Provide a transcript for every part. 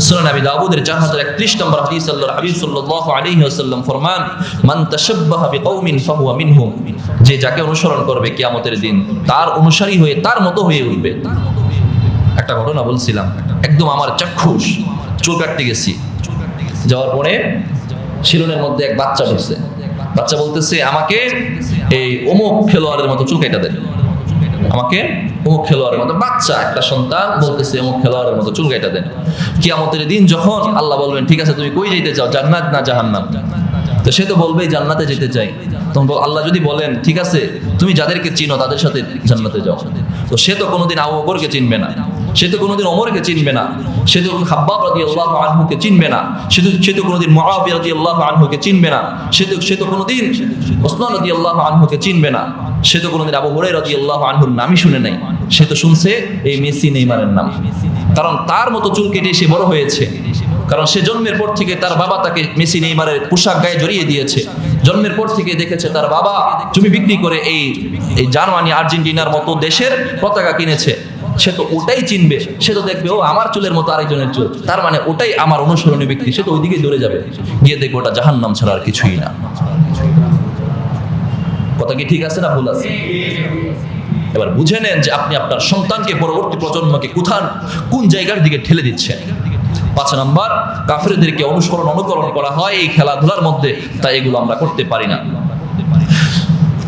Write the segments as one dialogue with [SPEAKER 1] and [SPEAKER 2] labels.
[SPEAKER 1] সুনান আবি দাউদের 4031 নম্বর হাদিস আল্লাহর হাবিব সাল্লাল্লাহু আলাইহি ওয়াসাল্লাম ফরমান, মান তাশাব্বাহা বিকওমিন ফাহুয়া মিনহুম, যে যাকে অনুসরণ করবে কিয়ামতের দিন তার অনুসারী হয়ে তার মতো হয়ে উঠবে। একটা ঘটনা বলছিলাম, একদম আমার চাক্ষুষ, চুল কাটতে গেছি, যাওয়ার পরে শিলনের মধ্যে এক বাচ্চা বসছে। বাচ্চা বলতেছে, আমাকে এই অমুক খেলোয়াড়ের মতো চুল কাটা দেন, আমাকে অমুক খেলোয়াড়ের মতো। বাচ্চা একটা সন্তান বলতেছে অমুক খেলোয়াড়ের মতো চুল কাটা দেন। কিয়ামতের দিন যখন আল্লাহ বলবেন, ঠিক আছে তুমি কই যেতে চাও, জান্নাত না জাহান্নাম? তো সে তো বলবেই জান্নাতে যেতে চাই। তখন আল্লাহ যদি বলেন, ঠিক আছে তুমি যাদেরকে চিনো তাদের সাথে জান্নাতে যাও, তো সে তো কোনোদিন আবু বকরকে চিনবে না, সে তো কোনোদিন ওমরকে চিনবে না, সে তো খাব্বাব রাদিয়াল্লাহু আনহুকে চিনবে না, সে তো কোনোদিন মুআবিয়া রাদিয়াল্লাহু আনহুকে চিনবে না, সে তো কোনোদিন উসমান রাদিয়াল্লাহু আনহুকে চিনবে না, সে তো কোনোদিন আবু হুরায়রা রাদিয়াল্লাহু আনহুর নামই শুনে নাই। সে তো শুনছে এই মেসি নেইমারের নাম, কারণ তার মতো চুল কেটে সে বড় হয়েছে। কারণ সে জন্মের পর থেকে তার বাবা তাকে মেসি নেইমারের পোশাক গায়ে জড়িয়ে দিয়েছে। জন্মের পর থেকে দেখেছে তার বাবা জমি বিক্রি করে এই জার্মানি আর্জেন্টিনার মতো দেশের পতাকা কিনেছে। সে তো ওটাই চিনবে, সে তো দেখবে ও আমার চুলের মতো আরেকজনের চুল, তার মানে ওটাই আমার অনুসরণীয় ব্যক্তি। সে তো ওইদিকে দৌড়ে যাবে, গিয়ে দেখবে ওটা জাহান্নাম ছাড়া আর কিছুই না। কথা কি ঠিক আছে না ভুল আছে? এবার বুঝে নেন যে আপনি আপনার সন্তানকে, পরবর্তী প্রজন্মকে কোন জায়গার দিকে ঠেলে দিচ্ছেন। 5 নাম্বার, কাফেরদেরকে অনুকরণ করা হয় এই খেলাধুলার মধ্যে, তাই এগুলো আমরা করতে পারি না।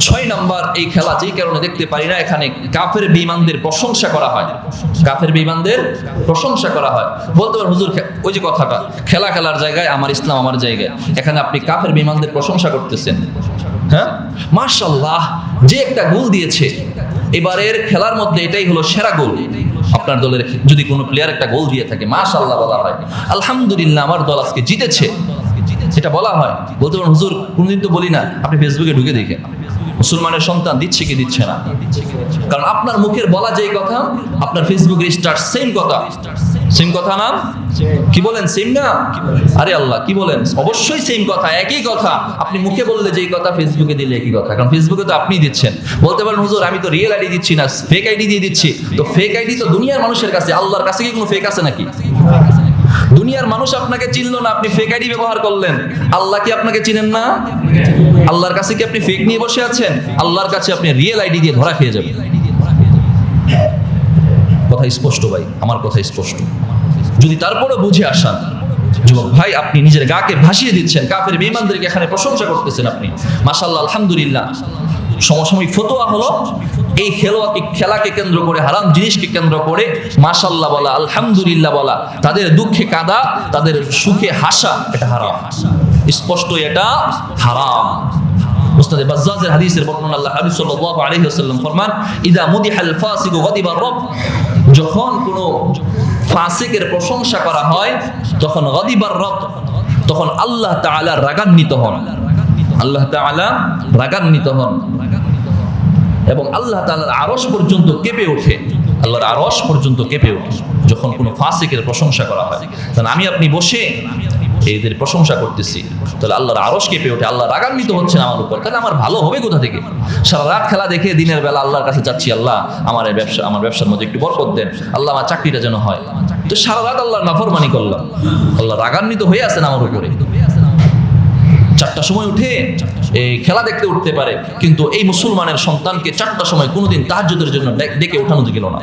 [SPEAKER 1] 6 নাম্বার, এই খেলা যেই কারণে দেখতে পারি না, এখানে কাফের বেঈমানদের প্রশংসা করা হয়। কাফের বেঈমানদের প্রশংসা করা হয়। বলতে পারেন হুজুর, ওই যে কথাটা, খেলা খেলার জায়গায় আমার ইসলাম আমার জায়গায়, এখানে আপনি কাফের বেঈমানদের প্রশংসা করতেছেন। হ্যাঁ, মাশাআল্লাহ, যে একটা গোল দিয়েছে এবারের খেলার মধ্যে, এটাই হলো সেরা গোল। আপনার দলের যদি কোনো প্লেয়ার একটা গোল দিয়ে থাকে, মাশাআল্লাহ বলা হয়, আলহামদুলিল্লাহ আমার দল আজকে জিতেছে, এটা বলা হয়। বলতে পারেন হুজুর, কোনদিন তো বলি না। আপনি ফেসবুকে ঢুকে দেখেন মুসলমানের সন্তান দিচ্ছে কি দিচ্ছে না, কারণ আপনার মুখের বলা যেই কথা, আপনার ফেসবুকের স্টার সেম কথা না? কি বলেন, সেম না? আরে আল্লাহ, কি বলেন? অবশ্যই সেম কথা, একই কথা। আপনি মুখে বললে যেই কথা, ফেসবুকে দিলে একই কথা, কারণ ফেসবুকে তো আপনি দিচ্ছেন। বলতে পারেন হুজুর, আমি তো রিয়েল আইডি দিচ্ছি না, ফেক আইডি দিয়ে দিচ্ছি। তো ফেক আইডি তো দুনিয়ার মানুষের কাছে, আল্লাহর কাছে কি কোনো ফেক আছে নাকি? দুনিয়ার মানুষ আপনাকে চিনলো না, আপনি ফেক আইডি ব্যবহার করলেন। আল্লাহ কি আপনাকে চিনেন না? আল্লাহর কাছে কি আপনি ফেক নিয়ে বসে আছেন? আল্লাহর কাছে আপনি রিয়েল আইডি দিয়ে ধরা খেয়ে যাবেন। কথা স্পষ্ট ভাই, আমার কথা স্পষ্ট। যদি তারপরে বুঝে আসেন, যুবক ভাই, আপনি নিজের গাকে ভাসিয়ে দিচ্ছেন, কাফের বেঈমানদেরকে এখানে প্রশংসা করতেছেন আপনি। মাশাআল্লাহ, আলহামদুলিল্লাহ। সমসাময়িক ফতোয়া হলো, এই খেলাকে কেন্দ্র করে, হারাম জিনিসকে কেন্দ্র করে মাশাআল্লাহ বলা, আলহামদুলিল্লাহ বলা, তাদের দুঃখে কাঁদা, তাদের সুখে হাসা, এটা হারাম। স্পষ্ট এটা হারাম। মুসনাদ বাজ্জাজের হাদিসের বর্ণনা, আল্লাহ হাবিব সাল্লাল্লাহু আলাইহি ওয়াসাল্লাম ফরমান, ইদা মুদিহাল ফাসিকু গাদিবা রব, যখন কোনো ফাসিকের প্রশংসা করা হয়, তখন গাদিবার রব, তখন আল্লাহ তাআলা রাগান্বিত হন। আল্লাহ তাআলা রাগান্বিত হন এবং আল্লাহ তাআলার আরশ পর্যন্ত কেঁপে ওঠে। আল্লাহর আরশ পর্যন্ত কেঁপে ওঠে যখন কোনো ফাসিকের প্রশংসা করা হয়। তাহলে আমি আপনি বসে এদের প্রশংসা করতেছি, তাহলে আল্লাহর আরশ কেঁপে ওঠে, আল্লাহ রাগান্বিত হচ্ছেন আমার উপর। তাহলে আমার ভালো হবে কোথা থেকে? সারা রাত খেলা দেখে দিনের বেলা আল্লাহর কাছে যাচ্ছি, আল্লাহ আমার ব্যবসার মধ্যে একটু বরকত দেন, আল্লাহ আমার চাকরিটা যেন হয়। তো সারা রাত আল্লাহর নাফরমানি করলাম, আল্লাহ রাগান্বিত হয়ে আছেন আমার উপরে। 4টার সময় উঠে এই খেলা দেখতে উঠতে পারে, কিন্তু এই মুসলমানের সন্তানকে 4টার সময় কোনোদিন তাহাজ্জুদের জন্য ডেকে ওঠানো গেল না।